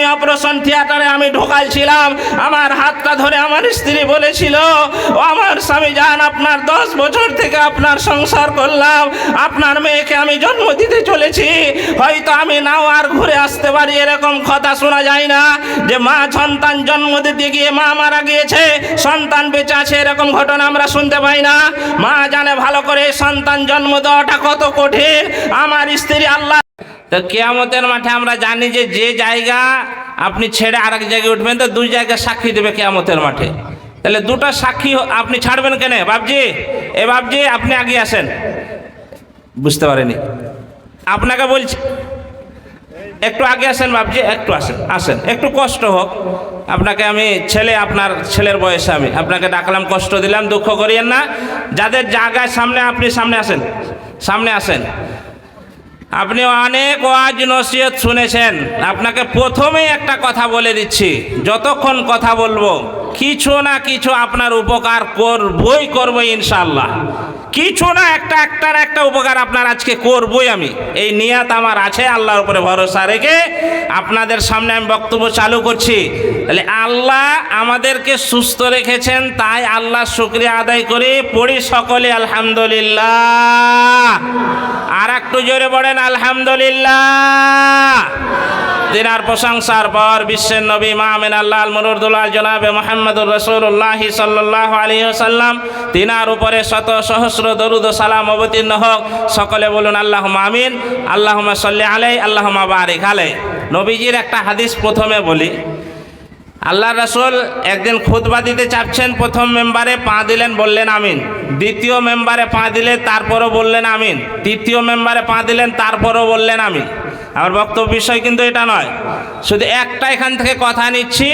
আমি অপারেশন থিয়েটারে আমি ঢোকাইছিলাম, আমার হাতটা ধরে আমার স্ত্রী বলেছিল, ও আমার স্বামী জান, আপনার 10 বছর থেকে আপনার সংসার করলাম, আপনার মেয়েকে আমি জন্ম দিতে চলেছি, হয়তো আমি নাও আর ঘুরে আসতে পারি। এরকম কথা শোনা যায় না যে মা সন্তান জন্ম দিতে গিয়ে মা মারা গিয়েছে, সন্তান বেঁচে আছে, এরকম ঘটনা আমরা শুনতে পাই না। মা জানে ভালো করে সন্তান জন্ম দেওয়াটা কত কঠিন। আমার স্ত্রী আল্লাহ, তো কিয়ামতের মাঠে আমরা জানি যে যে জায়গা আপনি ছেড়ে আরেক জায়গায় উঠবেন, তো 2 জায়গা সাক্ষী দেবে কিয়ামতের মাঠে। তাহলে 2টা সাক্ষী আপনি ছাড়বেন কেন? বাবজি, এ বাবজি আপনি আগে আসেন। বুঝতে পারেনি, আপনাকে বলছি একটু আগে আসেন বাবজি, একটু আসেন, একটু কষ্ট হোক আপনাকে। আমি ছেলে, আপনার ছেলের বয়সে আমি আপনাকে ডাকলাম, কষ্ট দিলাম, দুঃখ করিয়েন না। যাদের জায়গায় সামনে, আপনি সামনে আসেন, সামনে আসেন। আপনি অনেক ওয়াজ নসিহত শুনেছেন, আপনাকে প্রথমেই একটা কথা বলে দিচ্ছি, যতক্ষণ কথা বলবো কিছু না কিছু আপনার উপকার করবই ইনশাআল্লাহ। কিছু না একটা উপকার আপনার আজকে করবই আমি, এই নিয়াত আমার আছে। আল্লাহর উপরে ভরসা রেখে আপনাদের সামনে আমি বক্তব্য চালু করছি। তাহলে আল্লাহ আমাদেরকে সুস্থ রেখেছেন, তাই আল্লাহ শুকরিয়া আদায় করি, পড়ি সকলে আলহামদুলিল্লাহ। আর একটু জোরে পড়েন আলহামদুলিল্লাহ। দিনার প্রশংসার পর বিশ্বের নবী মামিন আল্লাহ মুরুদুল্লাহ জনাবে মুহাম্মদুর রাসূলুল্লাহ সাল্লাল্লাহু আলাইহি ওয়াসাল্লাম, তিনার উপরে শত সহস্র দরুদ ও সালাম অবতীর্ণ হোক। সকলে বলুন আল্লাহুম্মা আমিন। আল্লাহুম্মা সাল্লি আলাইহি, আল্লাহুম্মা বারিক আলাইহি। নবীজির একটা হাদিস প্রথমে বলি। আল্লাহ রাসূল একদিন খুতবা দিতে চাচ্ছেন, প্রথম মেম্বারে পা দিলেন, বললেন আমিন। দ্বিতীয় মেম্বারে পা দিলেন, তারপরও বললেন আমিন। তৃতীয় মেম্বারে পা দিলেন, তারপরও বললেন আমিন। আমার বক্তব্য বিষয় কিন্তু এটা নয়, শুধু একটা এখান থেকে কথা নিচ্ছি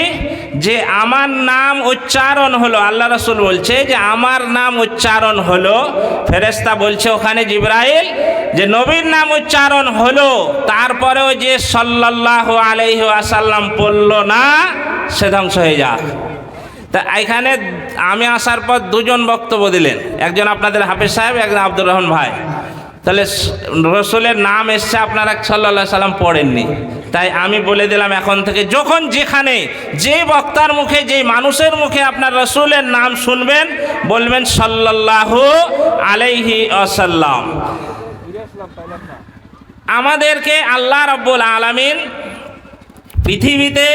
যে আমার নাম উচ্চারণ হলো, আল্লাহ রাসূল বলছে যে আমার নাম উচ্চারণ হলো, ফেরেশতা বলছে ওখানে জিবরাইল যে নবীর নাম উচ্চারণ হলো, তারপরেও যে সাল্লাল্লাহু আলাইহি ওয়াসাল্লাম পড়ল না, সে ধ্বংস হয়ে যাক। তা এখানে আমি আসার পর 2 জন বক্তব্য দিলেন, একজন আপনাদের হাফেজ সাহেব, একজন আব্দুর রহমান ভাই। তাহলে রসুলের নাম এসছে, আপনারা সাল্লাল্লাহু আলাইহি সাল্লাম পড়েননি। তাই আমি বলে দিলাম এখন থেকে যখন যেখানে যে বক্তার মুখে, যে মানুষের মুখে আপনার রসুলের নাম শুনবেন, বলবেন সাল্লাল্লাহু আলাইহি ওয়াসাল্লাম। আমাদেরকে আল্লাহ রাব্বুল আলামিন পৃথিবীতে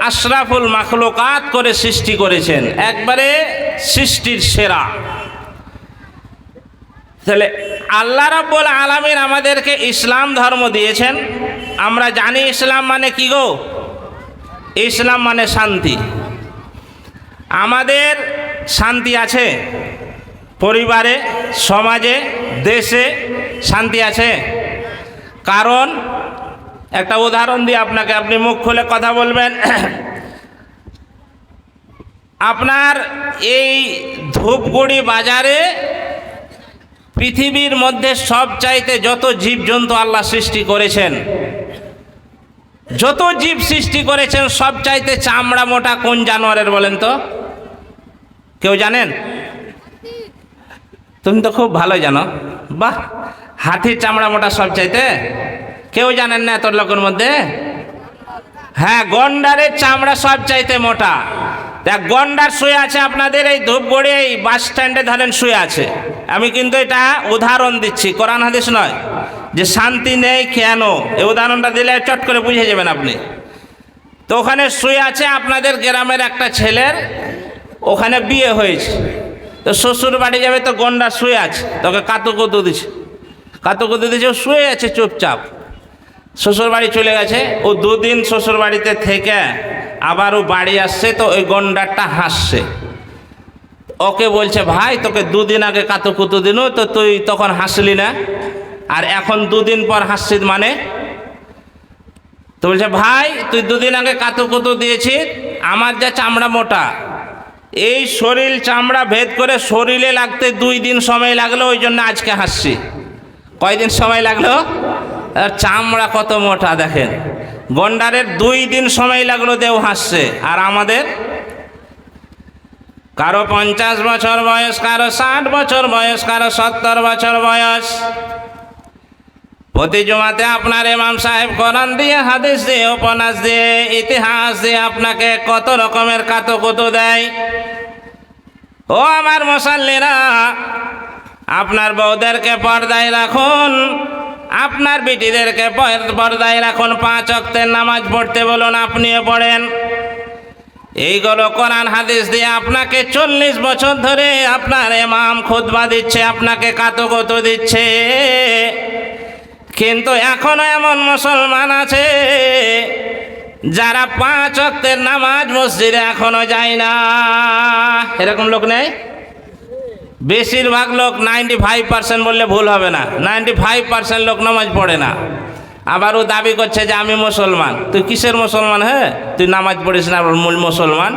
আশরাফুল মাখলুকাত করে সৃষ্টি করেছেন, একবারে সৃষ্টির সেরা। তাহলে আল্লাহ রাব্বুল আলামিন আমাদেরকে ইসলাম ধর্ম দিয়েছেন। আমরা জানি ইসলাম মানে কি গো? ইসলাম মানে শান্তি। আমাদের শান্তি আছে পরিবারে, সমাজে, দেশে শান্তি আছে। কারণ একটা উদাহরণ দিয়ে আপনাকে, আপনি মুখ খুলে কথা বলবেন। আপনার এই ধূপগুড়ি বাজারে পৃথিবীর মধ্যে সবচাইতে যত জীবজন্তু আল্লাহ সৃষ্টি করেছেন, যত জীব সৃষ্টি করেছেন, সবচাইতে চামড়া মোটা কোন জানোয়ারের বলেন তো? কেউ জানেন? তুমি তো খুব ভালো জানো, বাহ। হাতির চামড়া মোটা সবচাইতে? কেউ জানেন না এত লোকের মধ্যে? হ্যাঁ, গন্ডারের চামড়া সবচাইতে মোটা। দেখ, গন্ডার শুয়ে আছে আপনাদের এই ধূপগুড়ি এই বাস স্ট্যান্ডে, ধরেন শুয়ে আছে। আমি কিন্তু এটা উদাহরণ দিচ্ছি, কোরআন হাদিস নয়, যে শান্তি নেই কেন, এই উদাহরণটা দিলে চট করে বুঝে যাবেন আপনি। তো ওখানে শুয়ে আছে আপনাদের গ্রামের একটা ছেলের, ওখানে বিয়ে হয়েছে। তো শ্বশুর বাড়ি যাবে, তো গন্ডার শুয়ে আছে, তোকে কাতুকুতু দিচ্ছে, ও শুয়ে আছে চুপচাপ। শ্বশুর বাড়ি চলে গেছে, ও 2 দিন শ্বশুর বাড়িতে থেকে আবার ও বাড়ি আসছে, তো ওই গন্ডারটা হাসছে। ওকে বলছে, ভাই তোকে 2 দিন আগে কাতুকুতু দিন, তো তুই তখন হাসলি না, আর এখন 2 দিন পর হাসছিস মানে? তো বলছে, ভাই তুই 2 দিন আগে কাতুকুতু দিয়েছিস, আমার যা চামড়া মোটা, এই শরীর চামড়া ভেদ করে শরীরে লাগতে 2 দিন সময় লাগলো, ওই জন্য আজকে হাসছি। কয়দিন সময় লাগলো? চামড়া কত মোটা দেখেন। গন্ডারের 2 দিন সময় লাগলো, দেও হাসছে। আর আমাদের কারো 50 বছর বয়স, কারো 60 বছর বয়স, কারো 70 বছর বয়স। প্রতি জুমাতে আপনার ইমাম সাহেব কোরআন দিয়ে, হাদিস দিয়ে, উপন্যাস দিয়ে, ইতিহাস দিয়ে আপনাকে কত রকমের কাতকুতু দেয়। ও আমার মুসাল্লিরা, আপনার বউদেরকে পর্দায় রাখুন, আপনার বিটিদেরকে পর্দায় রাখুন, 5 ওয়াক্তের নামাজ পড়তে বলুন, আপনিও পড়েন। এইগুলো কোরআন হাদিস দিয়ে আপনাকে 40 বছর ধরে আপনার ইমাম খুতবা দিচ্ছে, আপনাকে কাতকুতু দিচ্ছে। কিন্তু এখনো এমন মুসলমান আছে যারা 5 ওয়াক্তের নামাজ মসজিদে এখনো যায় না। এরকম লোক নেই? বেশিরভাগ লোক, 95% বললে ভুল হবে না, 95% লোক নামাজ পড়ে না। আবার ও দাবি করছে যে আমি মুসলমান। তুই কিসের মুসলমান? হ্যাঁ, তুই নামাজ পড়িস না মূল মুসলমান?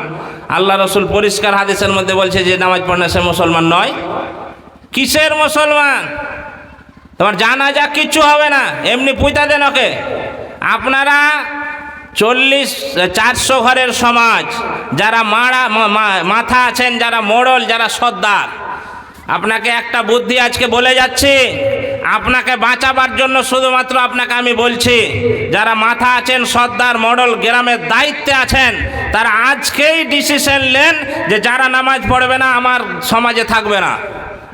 আল্লাহ রসুল পরিষ্কার হাদিসের মধ্যে বলছে যে নামাজ পড়ে না সে মুসলমান নয়। কিসের মুসলমান? তোমার জানাজা কিচ্ছু হবে না, এমনি পুঁতা দেন ওকে। আপনারা 400 ঘরের সমাজ, যারা মাথা আছেন, যারা মোড়ল, যারা সর্দার, আপনাকে একটা বুদ্ধি আজকে বলে যাচ্ছি, আপনাকে বাঁচাবার জন্য শুধুমাত্র আপনাকে আমি বলছি। যারা মাথা আছেন, সর্দার, মোড়ল, গ্রামের দায়িত্বে আছেন, তারা আজকেই ডিসিশন নেন যে যারা নামাজ পড়বে না আমার সমাজে থাকবে না।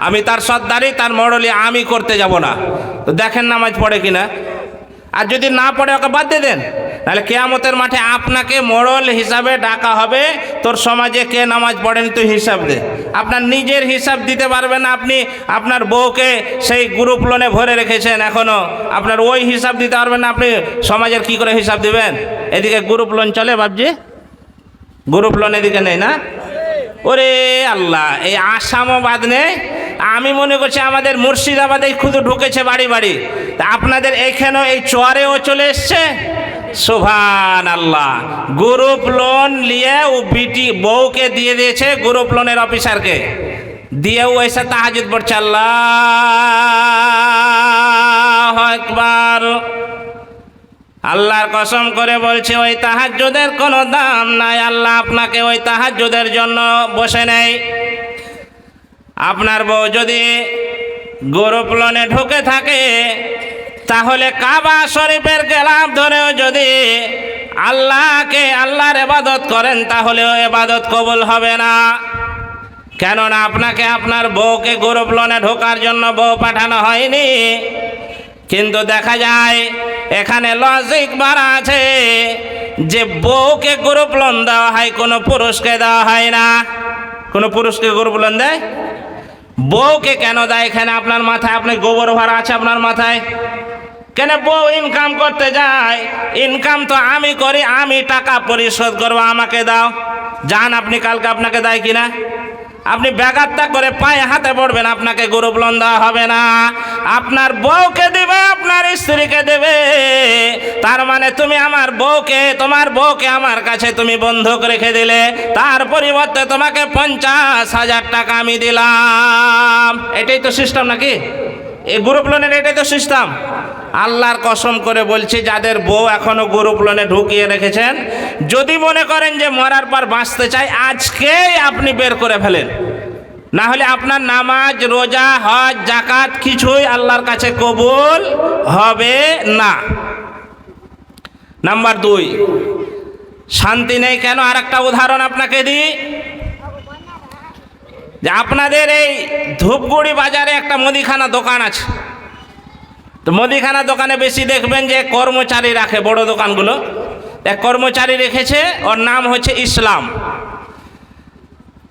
আমি তার সর্দারি, তার মোড়লি আমি করতে যাব না। তো দেখেন নামাজ পড়ে কিনা। আর যদি না পড়ে ওকে বাদ দিয়ে দেন, তাহলে কিয়ামতের মাঠে আপনাকে মোড়ল হিসাবে ডাকা হবে। তোর সমাজে কে নামাজ পড়েনি তুই হিসাব দে। আপনার নিজের হিসাব দিতে পারবেন না। আপনি আপনার বউকে সেই গ্রুপ লোনে ভরে রেখেছেন, এখনো আপনার ওই হিসাব দিতে পারবেন না। আপনি সমাজের কি করে হিসাব দিবেন? এদিকে গ্রুপ লোন চলে বাবজি, গ্রুপ লোন এদিকে নেই না? ওরে আল্লাহ, এই আসামও বাদ নেই। আমি মনে করছি আমাদের মুর্শিদাবাদে শুধু ঢুকেছে বাড়ি বাড়ি, তা আপনাদের এইখানেও এই চরেও চলে এসছে। সুবহানাল্লাহ, গ্রুপ লোন নিয়ে ও বিটি বউকে দিয়ে দিয়েছে গ্রুপ লোনের অফিসারকে, দিয়েও এসে তাহাজ্জুদ পড়ছে। আল্লাহু আকবার। আল্লাহর কসম করে বলছে ওই তাহাজ্জুদের কোনো দাম নাই। আল্লাহ আপনাকে ওই তাহাজ্জুদের জন্য বসে নেই। আপনার বউ যদি গ্রুপ লোনে ঢুকে থাকে, তাহলে কাবা শরীফের গেলাপ ধরেও যদি আল্লাহর ইবাদত করেন, তাহলেও ইবাদত কবুল হবে না। কেননা আপনাকে আপনার বউকে গ্রুপ লোনে ঢোকার জন্য বউ পাঠানো হয়নি। কিন্তু দেখা যায় এখানে লজিক বাড়া আছে যে বউকে গ্রুপ লোন দেওয়া হয়, কোনো পুরুষকে দেওয়া হয় না। কোনো পুরুষকে গ্রুপ লোন দেয়? বউকে কেন দেয়? এখানে আপনার মাথায়, আপনার গোবর ভরা আছে আপনার মাথায়। কেন বউ ইনকাম করতে যায়? ইনকাম তো আমি করি, আমি টাকা পরিশোধ করবো, আমাকে দাও। যান আপনি কালকে, আপনাকে দেয় কিনা? আপনি ব্যাঘাতটা করে পায়ে হাতে পড়বেন, আপনাকে গ্রুপ লোন দেওয়া হবে না। আপনার বউকে দেবে, আপনার স্ত্রীকে দেবে। তার মানে তুমি আমার বউকে, তোমার বউকে আমার কাছে তুমি বন্ধক রেখে দিলে, তার পরিবর্তে তোমাকে 50,000 টাকা আমি দিলাম। এটাই তো সিস্টেম নাকি? এই গ্রুপ লোনের এটাই তো সিস্টেম। আল্লাহর কসম করে বলছি, যাদের বউ এখনো গ্রুপ লোনে ঢুকিয়ে রেখেছেন, যদি মনে করেন যে মরার পর বাঁচতে চাই, আজকেই আপনি বের করে ফেলেন। না হলে আপনার নামাজ, রোজা, হজ, যাকাত কিছুই আল্লাহর কাছে কবুল হবে না। নাম্বার 2, শান্তি নেই কেন? আর একটা উদাহরণ আপনাকে দিই, যে আপনাদের এই ধূপগুড়ি বাজারে একটা মুদিখানা দোকান আছে। তো মুদিখানা দোকানে বেশি দেখবেন যে কর্মচারী রাখে, বড় দোকানগুলো এক কর্মচারী রেখেছে, ওর নাম হচ্ছে ইসলাম।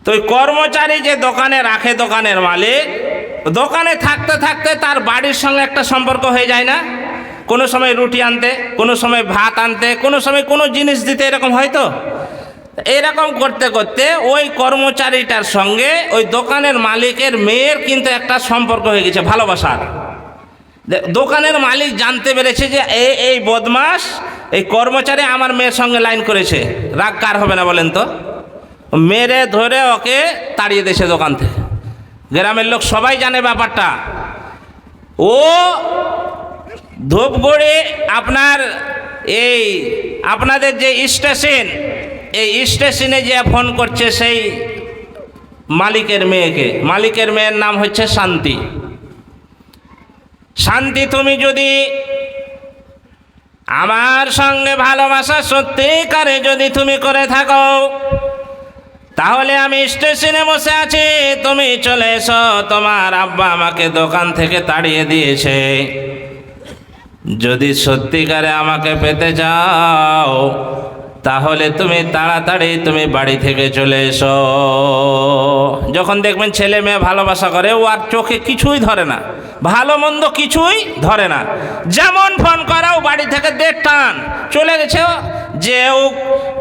তো ওই কর্মচারী যে দোকানে রাখে, দোকানের মালিক, দোকানে থাকতে থাকতে তার বাড়ির সঙ্গে একটা সম্পর্ক হয়ে যায় না? কোনো সময় রুটি আনতে, কোনো সময় ভাত আনতে, কোনো সময় কোনো জিনিস দিতে, এরকম হয়তো। এরকম করতে করতে ওই কর্মচারীটার সঙ্গে ওই দোকানের মালিকের মেয়ের কিন্তু একটা সম্পর্ক হয়ে গেছে, ভালোবাসার। দোকানের মালিক জানতে পেরেছে যে এই বদমাস, এই কর্মচারী আমার মেয়ের সঙ্গে লাইন করেছে। রাগ কার হবে না বলেন তো? মেরে ধরে ওকে তাড়িয়ে দিয়েছে দোকান থেকে। গ্রামের লোক সবাই জানে ব্যাপারটা। ও ধূপগুড়ি আপনার এই আপনাদের যে স্টেশন, এই স্টেশনে যে ফোন করছে সেই মালিকের মেয়েকে। মালিকের মেয়ের নাম হচ্ছে শান্তি। শান্তি তুমি যদি আমার সঙ্গে ভালোবাসা সত্যিকারে যদি তুমি করে থাকো, তাহলে আমি স্টেশনে বসে আছি, তুমি চলে এসো। তোমার আব্বা আমাকে দোকান থেকে তাড়িয়ে দিয়েছে, যদি সত্যিকারে আমাকে পেতে চাও তাহলে তুমি তাড়াতাড়ি তুমি বাড়ি থেকে চলে এসো। যখন দেখবেন ছেলে মেয়ে ভালোবাসা করে, ও আর চোখে কিছুই ধরে না, ভালো মন্দ কিছুই ধরে না। যেমন ফোন করাও বাড়ি থেকে দেড়টান চলে গেছে, যে ও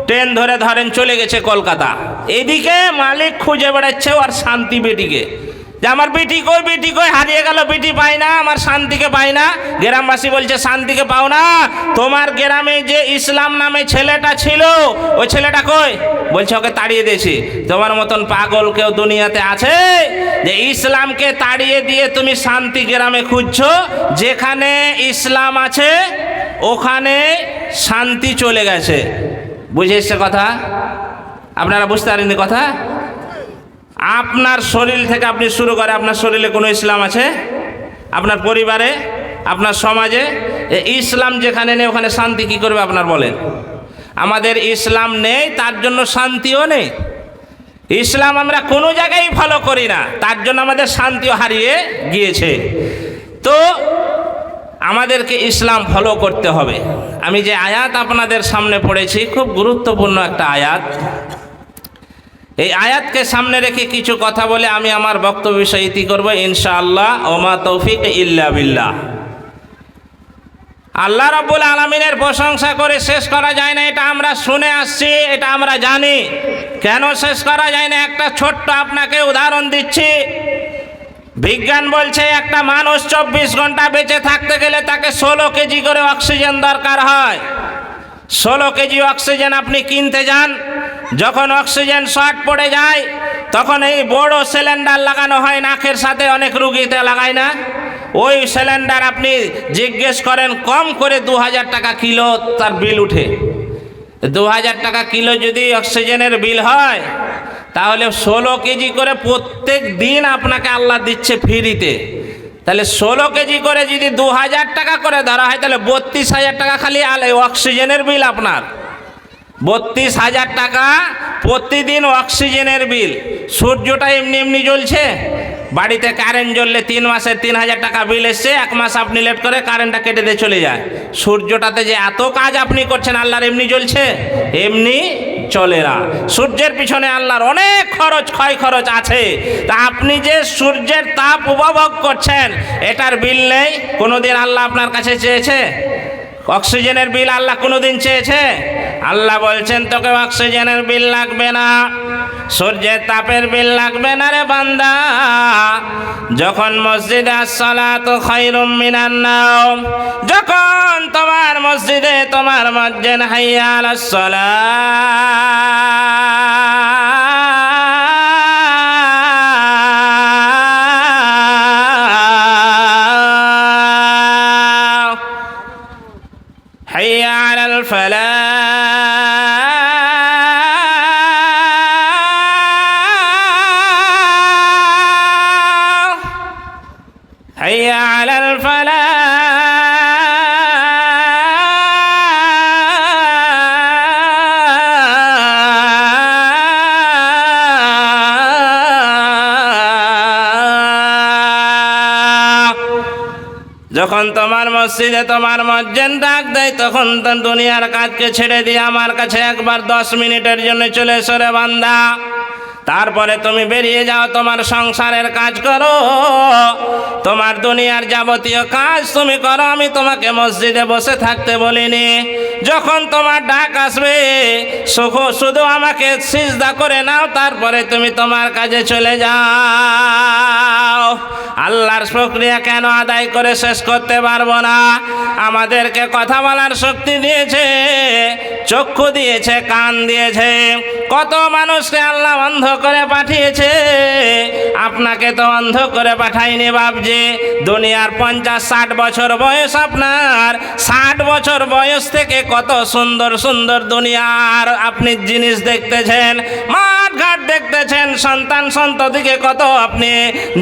ট্রেন ধরে ধরেন চলে গেছে কলকাতা, এদিকে মালিক খুঁজে বেড়াচ্ছে আর শান্তি বেটিকে, যে আমার বেটি কই, বেটি কই, হারিয়ে গেল, বেটি পাই না, আমার শান্তিকে পাই না। গ্রামবাসী বলছে শান্তিকে পাও না, তোমার গ্রামে যে ইসলাম নামে ছেলেটা ছিল, ওই ছেলেটা কই? বলছে ওকে তাড়িয়ে দিয়েছি। তোমার মতন পাগল কেউ দুনিয়াতে আছে যে ইসলামকে তাড়িয়ে দিয়ে তুমি শান্তি গ্রামে খুঁজছো? যেখানে ইসলাম আছে ওখানে শান্তি চলে গেছে। বুঝে এসছে কথা? আপনারা বুঝতে পারেননি কথা? আপনার শরীর থেকে আপনি শুরু করে, আপনার শরীরে কোনো ইসলাম আছে? আপনার পরিবারে, আপনার সমাজে ইসলাম যেখানে নেই ওখানে শান্তি কি করবে আপনার বলেন? আমাদের ইসলাম নেই, তার জন্য শান্তিও নেই। ইসলাম আমরা কোনো জায়গায় ফলো করি না, তার জন্য আমাদের শান্তিও হারিয়ে গিয়েছে। তো আমাদেরকে ইসলাম ফলো করতে হবে। আমি যে আয়াত আপনাদের সামনে পড়েছি, খুব গুরুত্বপূর্ণ একটা আয়াত। এই আয়াতকে সামনে রেখে কিছু কথা বলে আমি আমার বক্তব্য বিষয় ইতি করবো ইনশাআল্লাহ। ওমা তৌফিক ইল্লা বিল্লাহ। আল্লাহ রাব্বুল আলামিনের প্রশংসা করে শেষ করা যায় না, এটা আমরা শুনে আসছি, এটা আমরা জানি। কেন শেষ করা যায় না? একটা ছোট্ট আপনাকে উদাহরণ দিচ্ছি। বিজ্ঞান বলছে একটা মানুষ 24 ঘন্টা বেঁচে থাকতে গেলে তাকে 16 কেজি করে অক্সিজেন দরকার হয়। 16 কেজি অক্সিজেন আপনি কিনতে যান, যখন অক্সিজেন শর্ট পড়ে যায় তখন এই বড় সিলিন্ডার লাগানো হয় নাকের সাথে, অনেক রুগীতে লাগায় না? ওই সিলিন্ডার আপনি জিজ্ঞেস করেন, কম করে 2000 টাকা কিলো তার বিল উঠে। 2000 টাকা কিলো যদি অক্সিজেনের বিল হয়, তাহলে 16 কেজি করে প্রত্যেক দিন আপনাকে আল্লাহ দিচ্ছে ফ্রিতে। তাহলে 16 কেজি করে যদি 2000 টাকা করে ধরা হয়, তাহলে 32,000 টাকা খালি অক্সিজেনের বিল আপনার। 32,000 টাকা প্রতিদিন অক্সিজেনের বিল। সূর্যটা এমনি এমনি জ্বলছে, বাড়িতে কারেন্ট জ্বললে 3 মাসের 3000 টাকা বিল এসছে, 1 মাস আপনি লেট করে কারেন্টটা কেটে দিয়ে চলে যায়। সূর্যটাতে যে এত কাজ আপনি করছেন, আল্লাহর এমনি জ্বলছে? এমনি চলে না। সূর্যের পিছনে আল্লাহর অনেক খরচ, ক্ষয় খরচ আছে। তা আপনি যে সূর্যের তাপ উপভোগ করছেন, এটার বিল নেই? কোনোদিন আল্লাহ আপনার কাছে চেয়েছে? অক্সিজেনের বিল আল্লাহ কোনোদিন চেয়েছে? আল্লাহ বলছেন তোকে অক্সিজেনের বিল লাগবে না, সূর্যের তাপের বিল লাগবে না রে বান্দা। যখন মসজিদে আসসালাতু খায়রুম মিনান নাওম, যখন তোমার মসজিদে তোমার মুয়াজ্জিন হাইয়া আলাস সালাহ, হাইয়া আলাল ফালাহ, হাইয়া আলাল ফালাহ, যখন তোমার মসজিদে তোমার মুয়াজ্জিন ডাক দেয়, তখন তো দুনিয়ার কাজকে ছেড়ে দিয়ে আমার কাছে একবার 10 মিনিটের জন্য চলে এসো রে বান্দা। তারপরে তুমি বেরিয়ে যাও, তোমার সংসারের কাজ করো, তোমার দুনিয়ার যাবতীয় কাজ তুমি করো। আমি তোমাকে মসজিদে বসে থাকতে বলিনি। যখন তোমার ডাক আসবে, শুধু আমাকে সিজদা করে নাও, তারপরে তুমি তোমার কাজে চলে যাও। আল্লাহর শুকরিয়া কেন আদায় করে শেষ করতে পারবো না? আমাদেরকে কথা বলার শক্তি দিয়েছে, চক্ষু দিয়েছে, কান দিয়েছে, কত মানুষকে আল্লাহ অন্ধ করে পাঠিয়েছে, আপনাকে তো অন্ধ করে পাঠায়নি বাপজি। দুনিয়ার 50-60 বছর বয়স আপনার, 60 বছর বয়স থেকে কত সুন্দর সুন্দর দুনিয়ার আপনি জিনিস দেখতেছেন, মাঠ ঘাট দেখতেছেন, সন্তান সন্ততিকে কত আপনি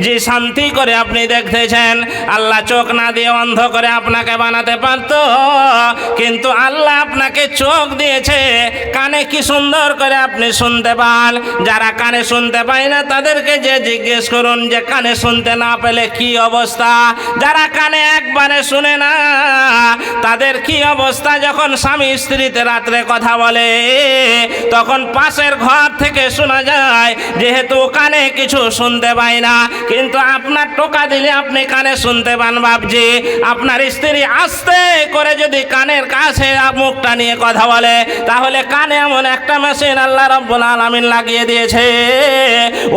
যে শান্তি করে আপনি দেখতেছেন। আল্লাহ চোখ না দিয়ে অন্ধ করে আপনাকে বানাতে পারতো, কিন্তু আল্লাহ আপনাকে চোখ দিয়েছে, কানে কি সুন্দর করে আপনি শুনতে পান। যারা কানে শুনতে পায় না তাদেরকে যে জিজ্ঞেস করুন যে কানে শুনতে না পেলে কি অবস্থা। যারা কানে একবারে শুনে না তাদের কি অবস্থা। যখন স্বামী স্ত্রীতে রাত্রে কথা বলে তখন পাশের ঘর থেকে শোনা যায়, যেহেতু কানে কিছু শুনতে পায় না, কিন্তু আপনার টোকা দিলে আপনি কানে শুনতে পান বাপজি। আপনার স্ত্রী আস্তে করে যদি কানের কাছে মুখটা নিয়ে কথা বলে, তাহলে কানে এমন একটা মেশিন আল্লাহ রাব্বুল আলামিন লাগিয়ে দিয়েছে,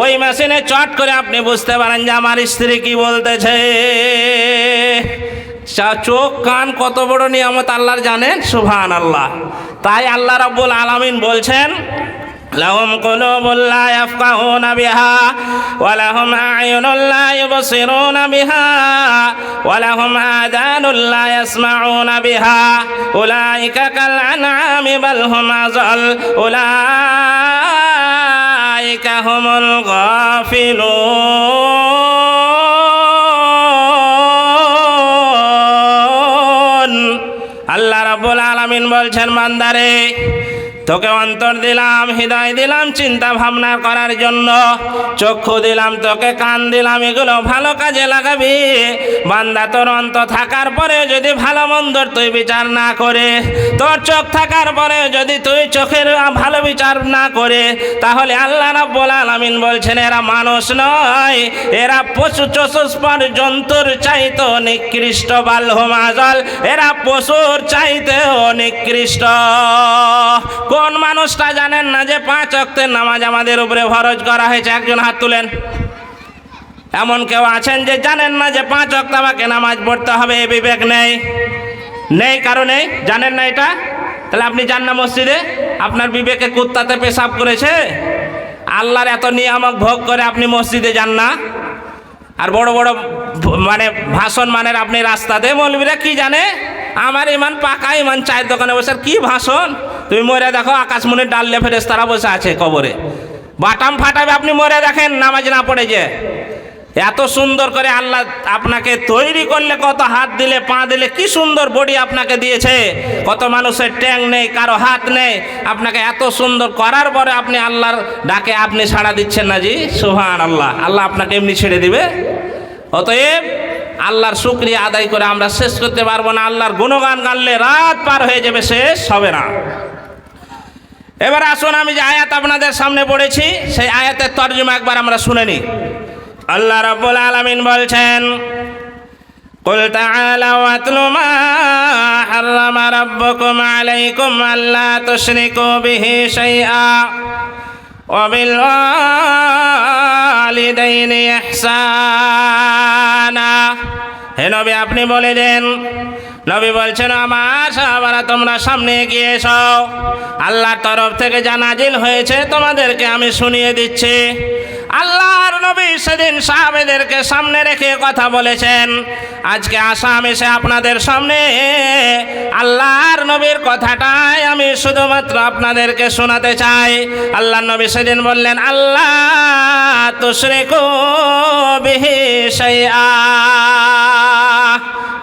ওই মেশিনে চট করে আপনি বুঝতে পারেন যে আমার স্ত্রী কি বলতেছে। চোখ কান কত বড় নিয়ামত আল্লাহর জানেন, সুবহানাল্লাহ। তাই আল্লাহ রাব্বুল আলামিন বলছেন, লাহুম কুলুবুন লা ইয়াফকাহুনা বিহা ওয়া লাহুম আ'য়ুনুন লা ইউবসিরুনা বিহা ওয়া লাহুম আযানুন লা ইয়াসমাউনা বিহা উলাইকা কাল আনআমি বাল হুম আযাল উলাইকা হুমুল গাফিলুন। আল্লাহ রাব্বুল আলামিন বলছেন, বান্দারে তোকে অন্তর দিলাম, হৃদয় দিলাম চিন্তা ভাবনা করার জন্য, চক্ষু দিলাম, তোকে কান দিলাম, এগুলো ভালো কাজে লাগাবি। বান্দা তোর অন্তর থাকার পরে যদি ভালো মন্দর তুই বিচার না করে, তোর চোখ থাকার পরে যদি তুই চোখের ভালো বিচার না করে, তাহলে আল্লাহ রাব্বুল আলামিন বলছেন এরা মানুষ নয়, এরা পশু চতুষ্পদ জন্তুর চাইতে নিকৃষ্ট, বাল হুম আযাল, এরা পশুর চাইতেও নিকৃষ্ট। কোন মানুষটা জানেন না যে 5 ওয়াক্তের নামাজ আমাদের উপরে ফরজ করা হয়েছে? একজন হাত তুলেন। এমন কেউ আছেন যে জানেন না যে 5 ওয়াক্ত আমাকে নামাজ পড়তে হবে? এই বিবেক নেই, নেই কারণে জানেন না এটা। তাহলে আপনি যান না মসজিদে, আপনার বিবেকে কুত্তাতে পেশাব করেছে, আল্লাহর এত নিয়ামক ভোগ করে আপনি মসজিদে যান না। আর বড় বড় মানে ভাষণ মানের আপনি রাস্তাতে, মৌলবীরা কি জানে আমার ইমান পাকা ইমান, চায়ের দোকানে বসে কি ভাষণ। তুমি মরে দেখো আকাশমণির ডাললে ফেরেশতারা বসে আছে কবরে, বাটাম ফাটাবে আপনি মরে দেখেন নামাজ না পড়ে। যে এত সুন্দর করে আল্লাহ আপনাকে তৈরি করলে, কত হাত দিলে পা দিলে, কি সুন্দর বডি আপনাকে দিয়েছে, কত মানুষের ট্যাং নেই, কারো হাত নেই, আপনাকে এত সুন্দর করার পরে আপনি আল্লাহর ডাকে আপনি সাড়া দিচ্ছেন না। জি সুবহানাল্লাহ। আল্লাহ আপনাকে এমনি ছেড়ে দিবে? অতএব আল্লাহর শুকরিয়া আদায় করে আমরা শেষ করতে পারবো না। আল্লাহর গুণগান গানলে রাত পার হয়ে যাবে, শেষ হবে না। এবার আসুন আমি যে আয়াত আপনাদের সামনে পড়েছি সেই আয়াতের তরজমা একবার আমরা শুনে নিই। আল্লাহ রাব্বুল আলামিন বলছেন, কুল তাআলাউ আতলু মা হাররামা রাব্বুকুম আলাইকুম আল্লা তুশরিকু বিহি শাইআ ওয়া বিল ওয়ালিদাইনি ইহসানা। হে নবী আপনি বলে দেন। নবী বলছেন, আমার সাহাবারা তোমরা সামনে এগিয়ে এসো, আল্লাহর তরফ থেকে যা নাজিল হয়েছে তোমাদেরকে আমি শুনিয়ে দিচ্ছি। আল্লাহর নবী সেদিন সাহাবেদেরকে সামনে রেখে কথা বলেছেন। আজকে আসা আমি সে আপনাদের সামনে আল্লাহর নবীর কথাটাই আমি শুধুমাত্র আপনাদেরকে শোনাতে চাই। আল্লাহর নবী সেদিন বললেন, আল্লাহ তুশরিকু বিহি শাইআ।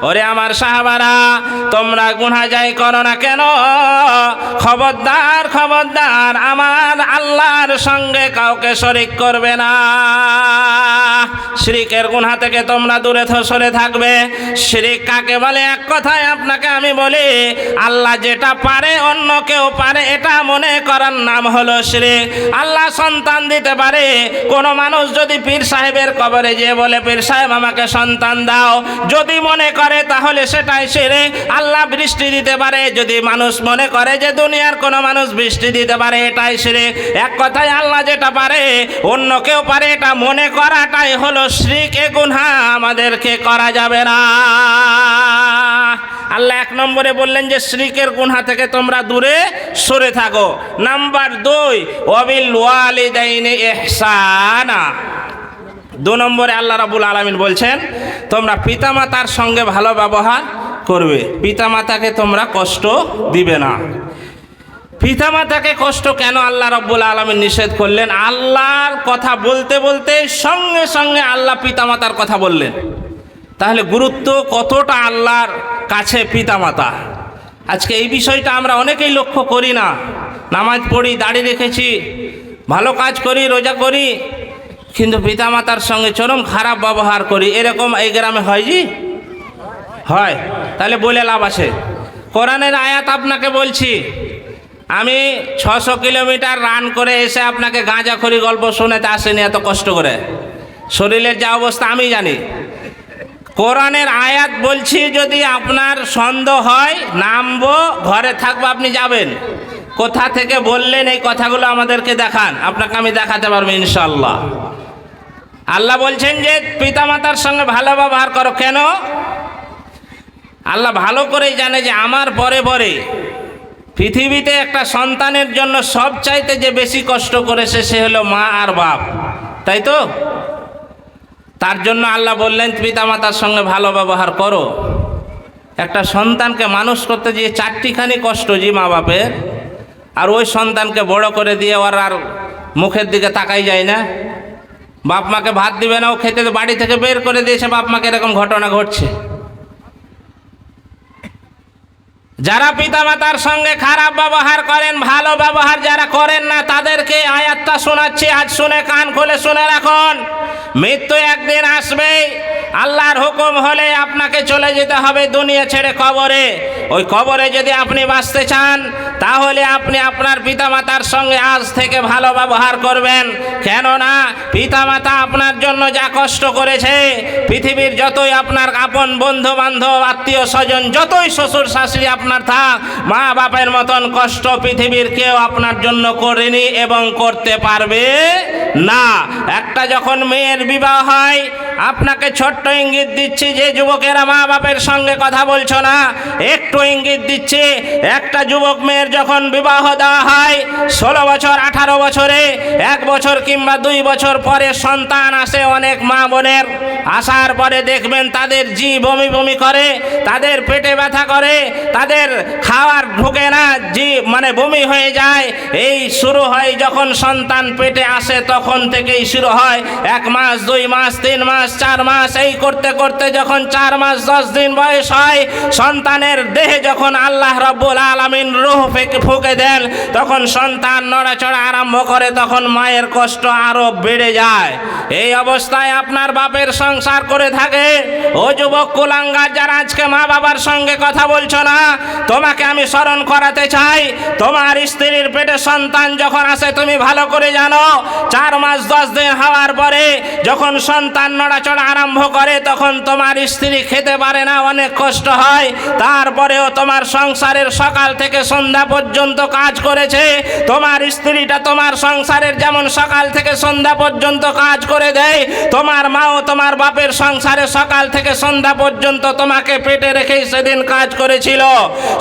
ওরে আমার সাহাবারা, তোমরা গুনাহ যাই করো না কেন, খবরদার খবরদার আমার আল্লাহর সঙ্গে কাউকে শরীক করবে না। শিরকের গুনাহ থেকে তোমরা দূরে সরে থাকবে। শিরক কাকে বলে? এক কথায় আপনাকে আমি বলি, আল্লাহ যেটা পারে অন্য কেউ পারে এটা মনে করার নাম হলো শিরক। আল্লাহ সন্তান দিতে পারে, কোন মানুষ যদি পীর সাহেবের কবরে যেয়ে বলে, পীর সাহেব আমাকে সন্তান দাও, যদি মনে করে করে তাহলে সেটাই শিরক। আল্লাহ বৃষ্টি দিতে পারে, যদি মানুষ মনে করে যে দুনিয়ার কোনো মানুষ বৃষ্টি দিতে পারে, এটাই শিরক। এক কথায় আল্লাহ যেটা পারে অন্য কেউ পারে, এটা মনে করাটাই হলো শিরক। এ গুনাহ আমাদেরকে করা যাবে না। আল্লাহ এক নম্বরে বললেন যে শিরকের গুনাহ থেকে তোমরা দূরে সরে থাকো। নাম্বার 2, ওয়াবিল ওয়ালিদাইনি ইহসানা। 2 নম্বরে আল্লাহ রাব্বুল আলামিন বলছেন তোমরা পিতামাতার সঙ্গে ভালো ব্যবহার করবে, পিতামাতাকে তোমরা কষ্ট দিবে না। পিতামাতাকে কষ্ট কেন আল্লাহ রাব্বুল আলামিন নিষেধ করলেন? আল্লাহর কথা বলতে বলতে সঙ্গে সঙ্গে আল্লাহ পিতামাতার কথা বললেন। তাহলে গুরুত্ব কতটা আল্লাহর কাছে পিতামাতা। আজকে এই বিষয়টা আমরা অনেকেই লক্ষ্য করি না। নামাজ পড়ি, দাড়ি রেখেছি, ভালো কাজ করি, রোজা করি, কিন্তু পিতামাতার সঙ্গে চরম খারাপ ব্যবহার করি। এরকম এই গ্রামে হয় জি? হয়। তাহলে বলে লাভ আছে? কোরআনের আয়াত আপনাকে বলছি, আমি 600 কিলোমিটার রান করে এসে আপনাকে গাঁজাখড়ি গল্প শোনাতে আসেনি এত কষ্ট করে। শরীরের যা অবস্থা আমি জানি। কোরআনের আয়াত বলছি, যদি আপনার সন্দেহ হয় নামবো, ঘরে থাকবো, আপনি যাবেন। কোথা থেকে বললেন এই কথাগুলো আমাদেরকে দেখান, আপনাকে আমি দেখাতে পারবো ইনশাআল্লাহ। আল্লাহ বলছেন যে পিতামাতার সঙ্গে ভালো ব্যবহার করো। কেন? আল্লাহ ভালো করেই জানে যে আমার পরে পরে পৃথিবীতে একটা সন্তানের জন্য সবচাইতে যে বেশি কষ্ট করেছে সে হলো মা আর বাপ, তাই তো? তার জন্য আল্লাহ বললেন পিতামাতার সঙ্গে ভালো ব্যবহার করো। একটা সন্তানকে মানুষ করতে গিয়ে 4টিখানি কষ্ট জি মা বাপের, আর ওই সন্তানকে বড় করে দিয়ে ওর আর মুখের দিকে তাকাই যায় না। বাপ মাকে ভাত দিবে না, ও খেতে বাড়ি থেকে বের করে দিয়েছে বাপ মাকে, এরকম ঘটনা ঘটছে। যারা পিতামাতার সঙ্গে খারাপ ব্যবহার করেন, ভালো ব্যবহার যারা করেন না, তাদেরকে আয়াতটা শোনাচ্ছি, আজ শুনে কান খুলে শুনে রাখুন। মৃত্যু একদিন আসবে, আল্লাহর হুকুম হলে আপনাকে চলে যেতে হবে দুনিয়া ছেড়ে কবরে। ওই কবরে যদি আপনি বাঁচতে চান তাহলে আপনি আপনার পিতামাতার সঙ্গে আজ থেকে ভালো ব্যবহার করবেন। কেননা পিতামাতা আপনার জন্য যা কষ্ট করেছে, পৃথিবীর যতই আপনার আপন বন্ধু বান্ধব আত্মীয় স্বজন, যতই শ্বশুর শাশুড়ি আপনার থাক, মা বাপের মতন কষ্ট পৃথিবীর কেউ আপনার জন্য করেনি এবং করতে পারবে না। একটা যখন মেয়ের বিবাহ হয়, আপনাকে ছোট্ট ইঙ্গিত দিচ্ছি, যে যুবকেরা মা বাপের সঙ্গে কথা বলছো না, একটু ইঙ্গিত দিচ্ছি। একটা যুবক মেয়ের যখন বিবাহ দেওয়া হয় 16 বছর 18 বছরে, 1 বছর কিংবা 2 বছর পরে সন্তান আসে অনেক মা বোনের। আসার পরে দেখবেন তাদের জি বমি বমি করে, তাদের পেটে ব্যথা করে, তাদের খাওয়ার ঢোকে না, জি মানে বমি হয়ে যায়। এই শুরু হয় যখন সন্তান পেটে আসে, তখন থেকেই শুরু হয়। 1 মাস 2 মাস 3 মাস 4 মাস, এই করতে করতে যখন 4 মাস 10 দিন বয়স হয়, সন্তানের দেহে যখন আল্লাহ রাব্বুল আলামিন রূহ ফুঁকে দেন, তখন সন্তান নড়াচড়া আরম্ভ করে, তখন মায়ের কষ্ট আরো বেড়ে যায়। এই অবস্থায় আপনার বাপের সংসার করে থাকে। ও যুবক কুলাঙ্গার, যারা আজকে মা বাবার সঙ্গে কথা বলছো না, তোমাকে আমি স্মরণ করাতে চাই, তোমার স্ত্রীর পেটে সন্তান যখন আসে তুমি ভালো করে জানো, 4 মাস 10 দিন হওয়ার পরে যখন সন্তান নড়াচড়া আরম্ভ করে, তখন তোমার স্ত্রী খেতে পারে না, অনেক কষ্ট হয়। তারপরেও তোমার সংসারের সকাল থেকে সন্ধ্যা পর্যন্ত কাজ করেছে। তোমার স্ত্রীটা তোমার সংসারের যেমন সকাল থেকে সন্ধ্যা পর্যন্ত কাজ করে দেয়, তোমার মাও তোমার বাপের সংসারে সকাল থেকে সন্ধ্যা পর্যন্ত তোমাকে পেটে রেখেই সেদিন কাজ করেছিল।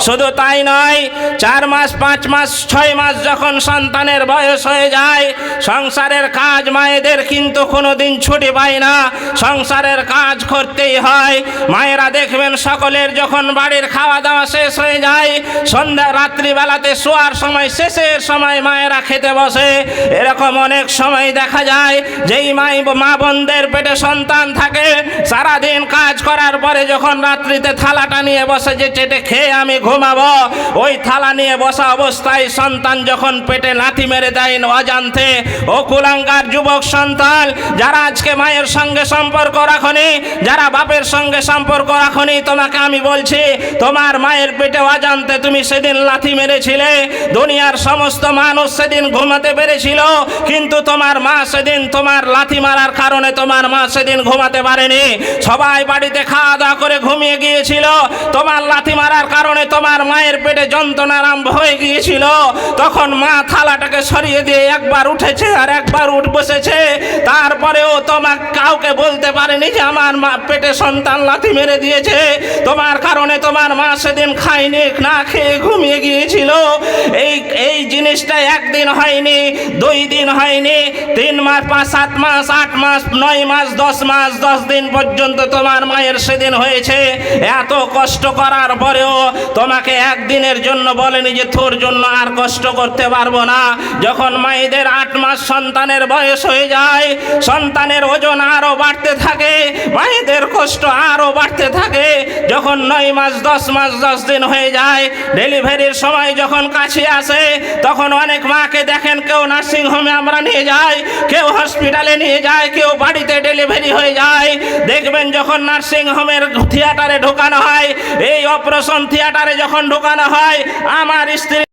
শুধু তাই নয়, 4 মাস 5 মাস 6 মাস যখন সন্তানের বয়স হয়ে যায়, সংসারের কাজ মায়েদের কিন্তু কোনোদিন ছুটি পায় না, সংসারের কাজ করতেই হয়। মায়েরা দেখবেন সকলের যখন বাড়ির খাওয়া দাওয়া শেষ হয়ে যায়, সন্ধ্যা রাত্রিবেলাতে শোয়ার সময় শেষের সময় মায়েরা খেতে বসে। এরকম অনেক সময় দেখা যায় যেই মা বোনদের পেটে সন্তান থাকে, সারাদিন কাজ করার পরে যখন রাত্রিতে থালাটা নিয়ে বসে যে চেটে খেয়ে আমি ঘুমাবো, ওই থালা নিয়ে বসা অবস্থায় সন্তান যখন পেটে লাথি মেরে দেয় অজান্তে। ও কুলাঙ্গার যুবক সন্তান, যারা আজকে মায়ের সঙ্গে সম্পর্ক রাখনি, যারা বাপের সঙ্গে সম্পর্ক রাখনি, তোমাকে আমি বলছি তোমার মায়ের পেটে অজান্তে তুমি সেদিন লাথি মেরেছিলে। দুনিয়ার সমস্ত মানুষ সেদিন ঘুমাতে পেরেছিল, কিন্তু তোমার মা সেদিন তোমার লাথি মারার কারণে তোমার মা সেদিন ঘুমাতে পারেনি। সবাই বাড়িতে খাওয়া দাওয়া করে ঘুমিয়ে গিয়েছিল, তোমার লাথি মারার কারণে তোমার মায়ের পেটে যন্ত্রণা আরম্ভ হয়ে গিয়েছিল। তখন মা থালাটাকে সরিয়ে দিয়ে একবার উঠেছে আর একবার উঠ বসেছে, তারপরেও তোমার কাউকে বলতে পারেনি যে আমার মা পেটে সন্তান লাথি মেরে দিয়েছে। তোমার কারণে তোমার মা সেদিন খায়নি, না খেয়ে ঘুমিয়ে গিয়েছিল। এই জিনিসটা একদিন হয়নি, 2 দিন হয়নি, 3 মাস, 5, 7 মাস, 8 মাস, 9 মাস, 10 মাস, 10 দিন পর্যন্ত তোমার মায়ের সেদিন হয়েছে। এত কষ্ট করার পরেও তোমাকে একদিনের জন্য বলেনি যে তোর জন্য আর কষ্ট করতে পারবো না। যখন মায়েদের 8 মাস সন্তানের বয়স হয়ে যায়, সন্তানের ওজন আরো বাড়তে থাকে, মায়েদের কষ্ট আরো বাড়তে থাকে। যখন 9 মাস, 10 মাস, 10 দিন হয়ে যায়, ডেলিভারির সময় যখন কাছে আসে, তখন অনেক মাকে দেখেন কেউ নার্সিং হোমে আমরা নিয়ে যাই, কেউ হসপিটালে নিয়ে যায়, কেউ বাড়িতে ডেলিভারি হয়ে যায়। দেখবেন যখন নার্সিং হোমের থিয়েটারে ঢোকানো হয়, এই অপারেশন থিয়েটারে যখন ঢোকানো হয়, আমার স্ত্রী